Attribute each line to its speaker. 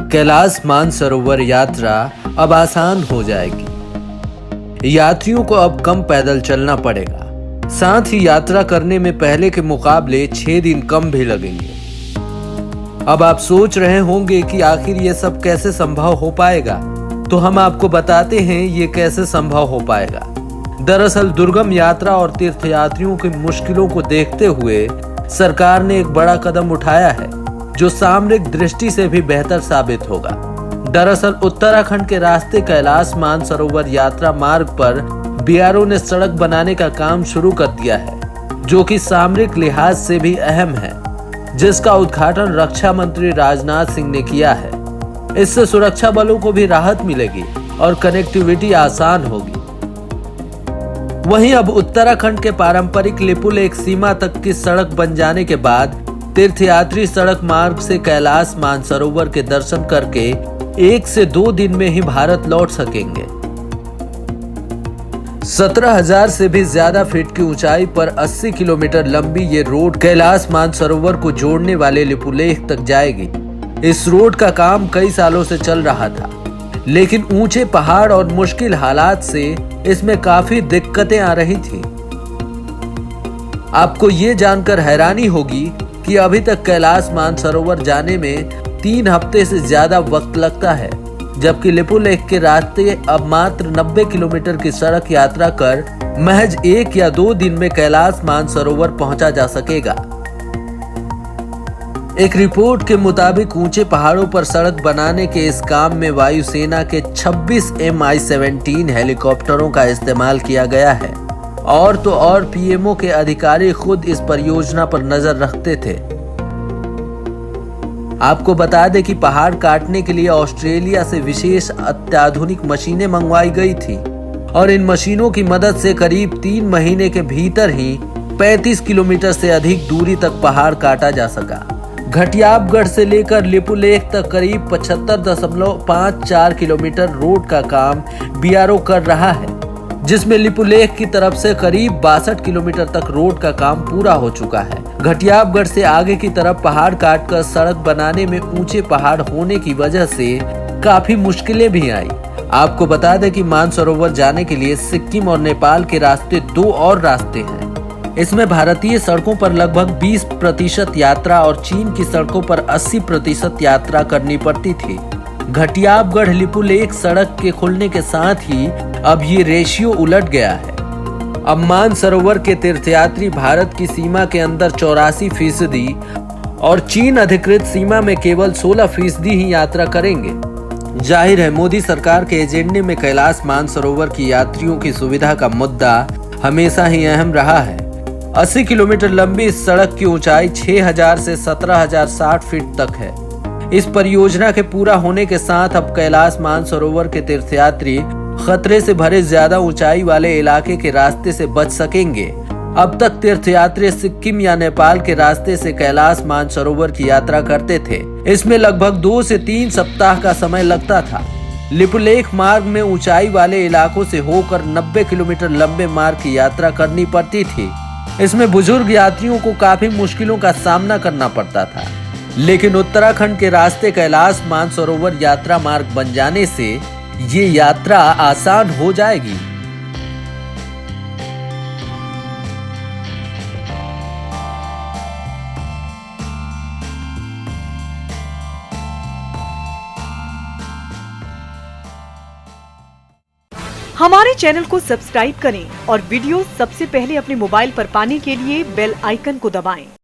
Speaker 1: कैलाश मानसरोवर यात्रा अब आसान हो जाएगी। यात्रियों को अब कम पैदल चलना पड़ेगा। साथ ही यात्रा करने में पहले के मुकाबले 6 दिन कम भी लगेंगे। अब आप सोच रहे होंगे कि आखिर ये सब कैसे संभव हो पाएगा, तो हम आपको बताते हैं ये कैसे संभव हो पाएगा। दरअसल दुर्गम यात्रा और तीर्थयात्रियों की मुश्किलों को देखते हुए सरकार ने एक बड़ा कदम उठाया है, जो सामरिक दृष्टि से भी बेहतर साबित होगा। दरअसल उत्तराखंड के रास्ते कैलाश मानसरोवर यात्रा मार्ग पर बीआरओ ने सड़क बनाने का काम शुरू कर दिया है, जो कि सामरिक लिहाज से भी अहम है, जिसका उद्घाटन रक्षा मंत्री राजनाथ सिंह ने किया है। इससे सुरक्षा बलों को भी राहत मिलेगी और कनेक्टिविटी आसान होगी। वहीं अब उत्तराखंड के पारंपरिक लिपुलेख सीमा तक की सड़क बन जाने के बाद तीर्थयात्री सड़क मार्ग से कैलाश मानसरोवर के दर्शन करके 1 से 2 दिन में ही भारत लौट सकेंगे। 17,000 से भी ज्यादा फीट की ऊंचाई पर 80 किलोमीटर लंबी ये रोड कैलाश मानसरोवर को जोड़ने वाले लिपुलेख तक जाएगी। इस रोड का काम कई सालों से चल रहा था, लेकिन ऊंचे पहाड़ और मुश्किल हालात से इसमें काफी दिक्कतें आ रही थी। आपको ये जानकर हैरानी होगी कि अभी तक कैलाश मानसरोवर जाने में 3 हफ्ते से ज्यादा वक्त लगता है, जबकि लिपुलेख के रास्ते अब मात्र 90 किलोमीटर की सड़क यात्रा कर महज 1 या 2 दिन में कैलाश मानसरोवर पहुंचा जा सकेगा। एक रिपोर्ट के मुताबिक ऊंचे पहाड़ों पर सड़क बनाने के इस काम में वायुसेना के 26 Mi-17 हेलीकॉप्टरों का इस्तेमाल किया गया है। और तो और पीएमओ के अधिकारी खुद इस परियोजना पर नजर रखते थे। आपको बता दें कि पहाड़ काटने के लिए ऑस्ट्रेलिया से विशेष अत्याधुनिक मशीनें मंगवाई गई थी और इन मशीनों की मदद से करीब 3 महीने के भीतर ही 35 किलोमीटर से अधिक दूरी तक पहाड़ काटा जा सका। घटियाबगढ़ से लेकर लिपुलेख तक करीब 75.54 किलोमीटर रोड का काम बीआरओ कर रहा है, जिसमें लिपुलेख की तरफ से करीब 62 किलोमीटर तक रोड का काम पूरा हो चुका है। घटियाबगढ़ से आगे की तरफ पहाड़ काटकर सड़क बनाने में ऊंचे पहाड़ होने की वजह से काफी मुश्किलें भी आई। आपको बता दें कि मानसरोवर जाने के लिए सिक्किम और नेपाल के रास्ते 2 और रास्ते हैं। इसमें भारतीय सड़कों पर लगभग 20% यात्रा और चीन की सड़कों पर 80% यात्रा करनी पड़ती थी। घटियाबगढ़ लिपुलेख सड़क के खुलने के साथ ही अब ये रेशियो उलट गया है। अब मानसरोवर के तीर्थयात्री भारत की सीमा के अंदर 84% और चीन अधिकृत सीमा में केवल 16% ही यात्रा करेंगे। जाहिर है, मोदी सरकार के एजेंडे में कैलाश मानसरोवर की यात्रियों की सुविधा का मुद्दा हमेशा ही अहम रहा है। 80 किलोमीटर लंबी इस सड़क की ऊंचाई 6,000 से 17,060 फीट तक है। इस परियोजना के पूरा होने के साथ अब कैलाश मानसरोवर के तीर्थयात्री खतरे से भरे ज्यादा ऊंचाई वाले इलाके के रास्ते से बच सकेंगे। अब तक तीर्थयात्री सिक्किम या नेपाल के रास्ते से कैलाश मानसरोवर की यात्रा करते थे। इसमें लगभग 2 से 3 सप्ताह का समय लगता था। लिपुलेख मार्ग में ऊंचाई वाले इलाकों से होकर 90 किलोमीटर लंबे मार्ग की यात्रा करनी पड़ती थी। इसमें बुजुर्ग यात्रियों को काफी मुश्किलों का सामना करना पड़ता था, लेकिन उत्तराखंड के रास्ते कैलाश मानसरोवर यात्रा मार्ग बन जाने से ये यात्रा आसान हो जाएगी।
Speaker 2: हमारे चैनल को सब्सक्राइब करें और वीडियो सबसे पहले अपने मोबाइल पर पाने के लिए बेल आइकन को दबाएं।